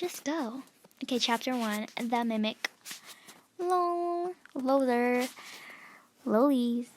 let's just go. Okay, chapter 1, The Mimic. Lol. Loader. Lolies.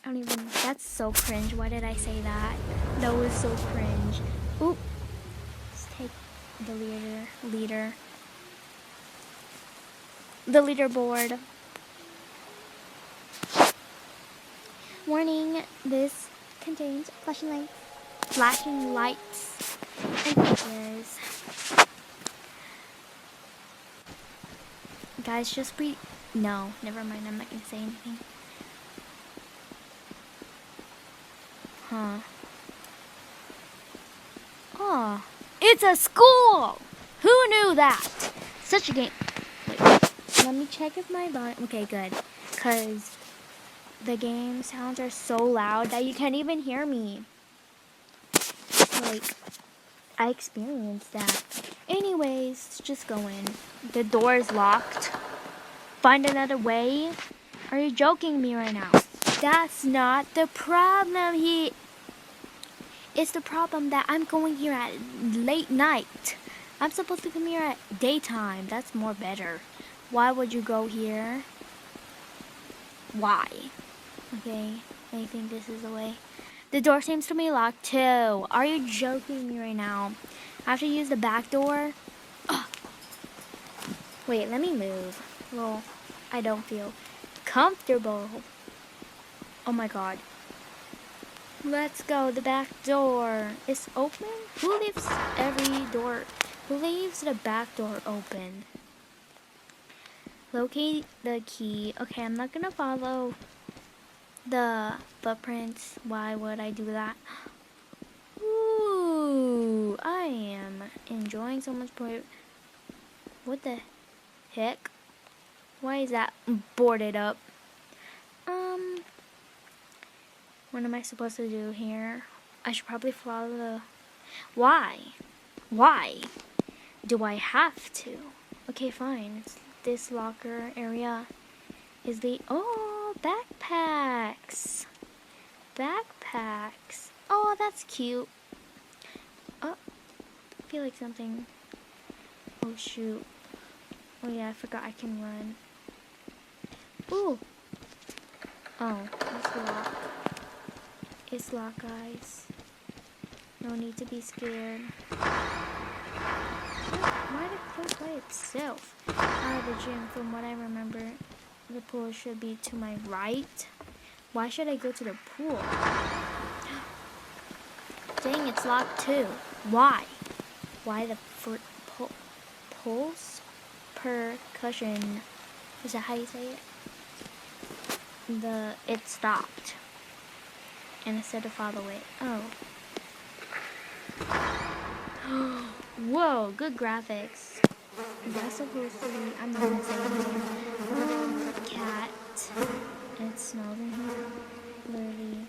I don't even, that's so cringe. Why did I say that? That was so cringe. Oop. Let's take the leader. The leaderboard. Warning, this contains flashing lights and images. Guys, just breathe. No, never mind. I'm not gonna say anything. Huh. Oh, it's a school! Who knew that? Such a game. Wait, let me check if my volume. Okay, good. Because the game sounds are so loud that you can't even hear me. Like, I experienced that. Anyways, just go in. The door is locked. Find another way? Are you joking me right now? That's not the problem. It's the problem that I'm going here at late night. I'm supposed to come here at daytime. That's more better. Why would you go here? Why? Okay, I think this is the way. The door seems to be locked too. Are you joking me right now? I have to use the back door? Ugh. Wait, let me move. Well, I don't feel comfortable. Oh my god. Let's go. The back door is open. Who leaves the back door open? Locate the key. Okay, I'm not gonna follow the footprints. Why would I do that? Ooh, I am enjoying so much point. What the heck? Why is that boarded up? What am I supposed to do here? I should probably follow the... Why? Why do I have to? Okay, fine. This locker area is the... Oh, backpacks. Backpacks. Oh, that's cute. Oh, I feel like something... Oh, shoot. Oh, yeah, I forgot I can run. Ooh. Oh, it's locked. It's locked, guys. No need to be scared. Why did it close by itself? Out of the gym, from what I remember, the pool should be to my right. Why should I go to the pool? Dang, it's locked too. Why? Why the pulse percussion? Is that how you say it? It stopped. And it said to follow it. Oh. Whoa, good graphics. That's supposed to be, I'm not gonna say anything. Cat. It smells in here. Literally.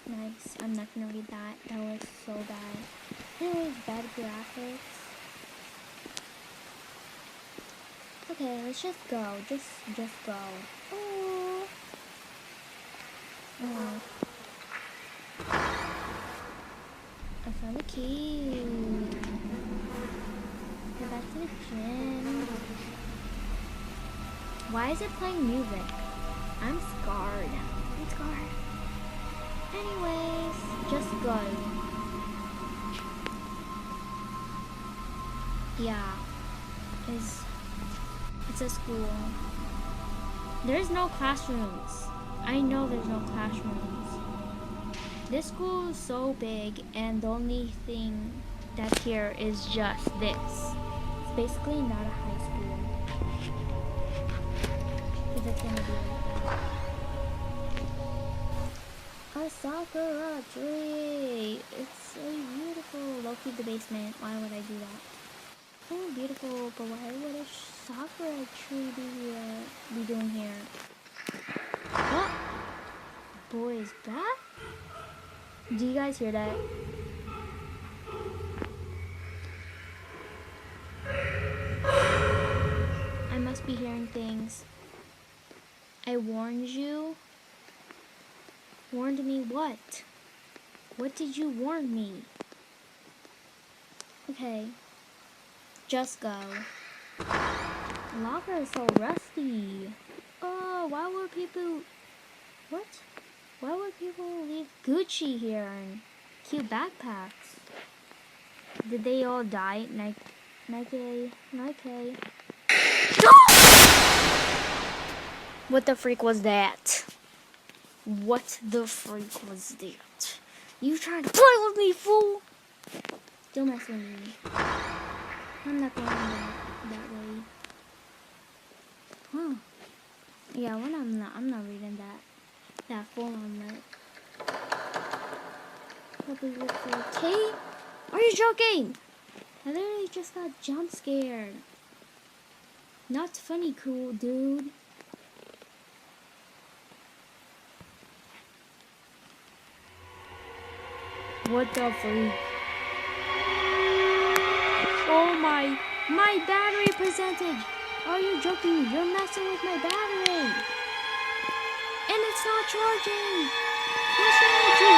Nice. I'm not gonna read that. That was so bad. Anyways, bad graphics. Okay, let's just go. Just go. Oh. Oh. I found the key. Go back to the gym. Why is it playing music? I'm scarred. I'm scarred. Anyways, just go. Yeah. It's a school. There's no classrooms. I know there's no classrooms. This school is so big, and the only thing that's here is just this. It's basically not a high school. If it's gonna be like that. A sakura tree. It's so beautiful. Low-key the basement. Why would I do that? Oh, beautiful, but why would a sakura tree be doing here? What? Boys, back? Do you guys hear that? I must be hearing things. I warned you? Warned me what? What did you warn me? Okay, Just go. Locker is so rusty. Oh, why would people... What? Why would people leave Gucci here and cute backpacks? Did they all die? Nike. What the freak was that? What the freak was that? You trying to play with me, fool? Don't mess with me. I'm not going that way. Huh. Yeah, when I'm not reading that full on like. Probably look for Kate? Are you joking? I literally just got jump scared. Not funny, cool dude. What the freak? Oh my battery percentage. Are you joking? You're messing with my battery. And it's not charging. What should I do?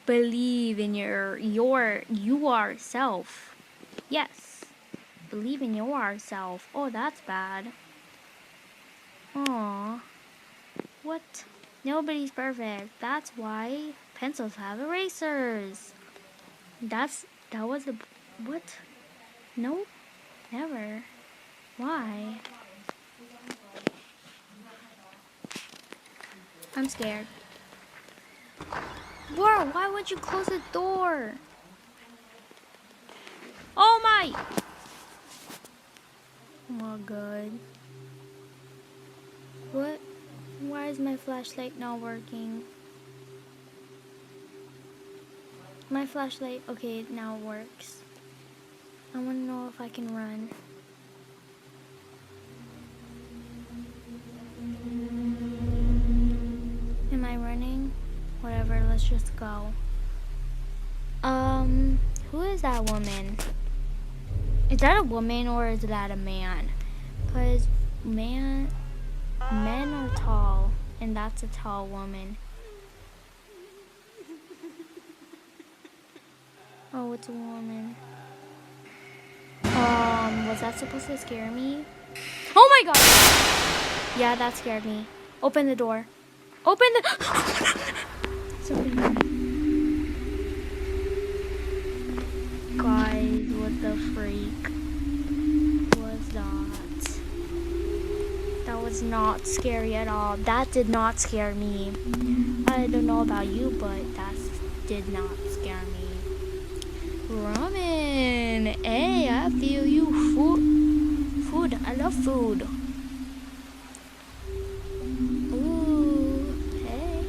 Believe in yourself. Yes. Believe in yourself. Oh, that's bad. Aw. What? Nobody's perfect. That's why pencils have erasers. That was a... What? No? Never. Why? I'm scared. Bro, why would you close the door? Oh my! Oh my god. What? Why is my flashlight not working? My flashlight, okay, it now works. I want to know if I can run. Am I running? Whatever, let's just go. Who is that woman? Is that a woman or is that a man? Because men are tall, and that's a tall woman. Oh, it's a woman. Was that supposed to scare me? Oh my god! Yeah, that scared me. Open the door. Open the... Something. Guys, what the freak was that? That was not scary at all. That did not scare me. I don't know about you, but that did not scare me. Ramen. Hey, I feel you. Food. I love food. Ooh. Hey.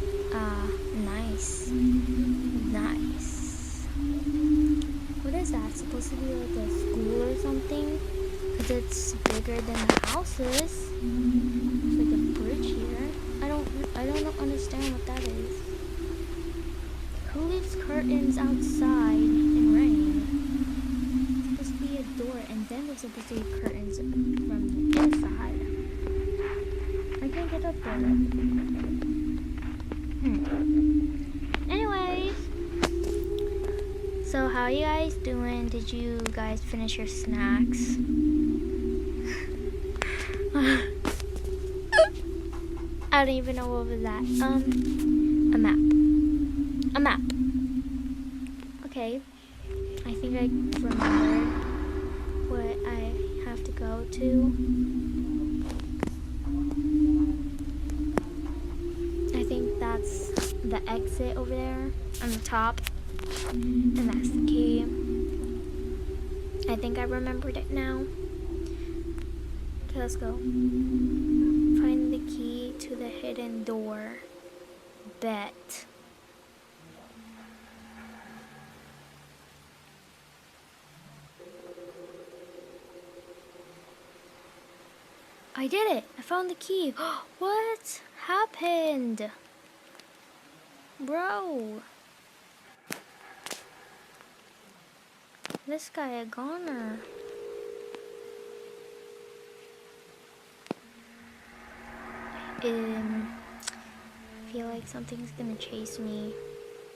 Nice. Nice. What is that? Supposed to be like a school or something? Because it's bigger than the houses. There's like a bridge here. I don't understand what that is. Who leaves curtains outside in rain? It's supposed to be a door, and then there's supposed to be curtains from the inside. I can't get up there. Anyways, so how are you guys doing? Did you guys finish your snacks? I don't even know what was that. A map. Okay. I think I remember what I have to go to. I think that's the exit over there on the top. And that's the key. I think I remembered it now. Okay, let's go. Find the key to the hidden door. Bet. I did it! I found the key. What happened? Bro. This guy a goner. I feel like something's gonna chase me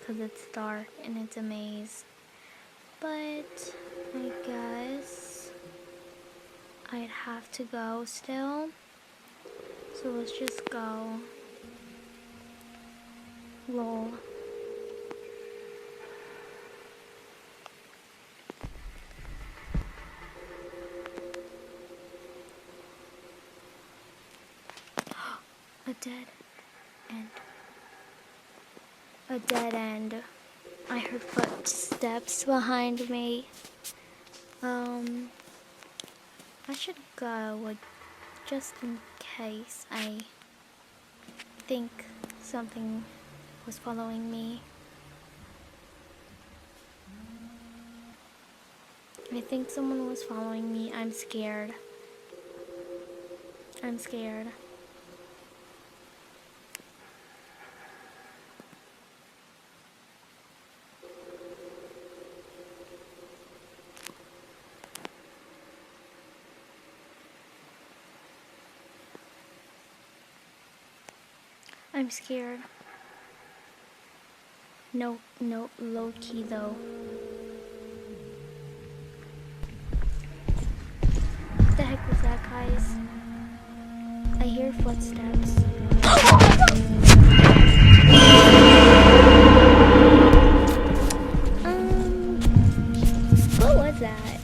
because it's dark and it's a maze. But I guess I'd have to go still. So let's just go. Lol. A dead end. A dead end. I heard footsteps behind me. I should go just in case I think something was following me. I think someone was following me. I'm scared. I'm scared. I'm scared. No, low key though. What the heck was that, guys? I hear footsteps. What was that?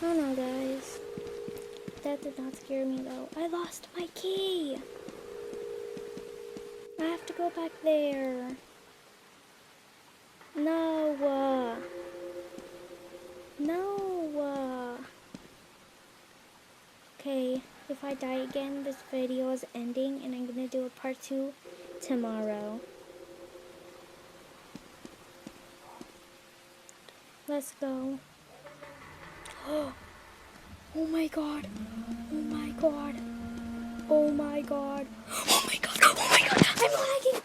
I don't know, guys. That did not scare me though. I lost my key. I have to go back there. No. No. Okay, if I die again, this video is ending and I'm gonna do a part 2 tomorrow. Let's go. Oh my god. Oh my god. Oh my god. Oh my god. Oh my god. I'm lagging.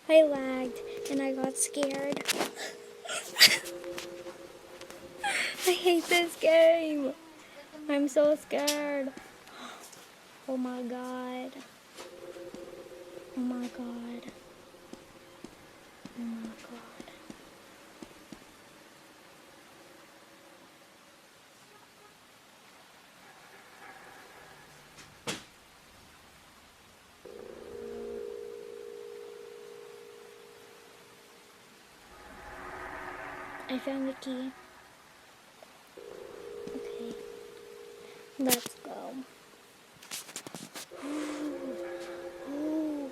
I lagged and I got scared. I hate this game. I'm so scared. Oh my god. Oh my god. Oh my god. I found the key. Okay. Let's go. Ooh.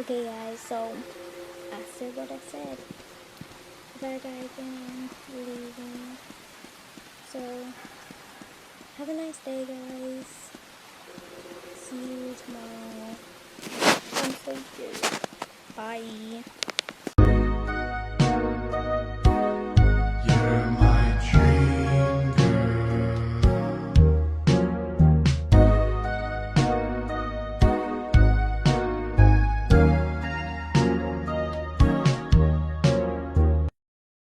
Okay guys, so after what I said, that guy again leaving. So have a nice day guys. See you tomorrow. I'm so cute. Bye.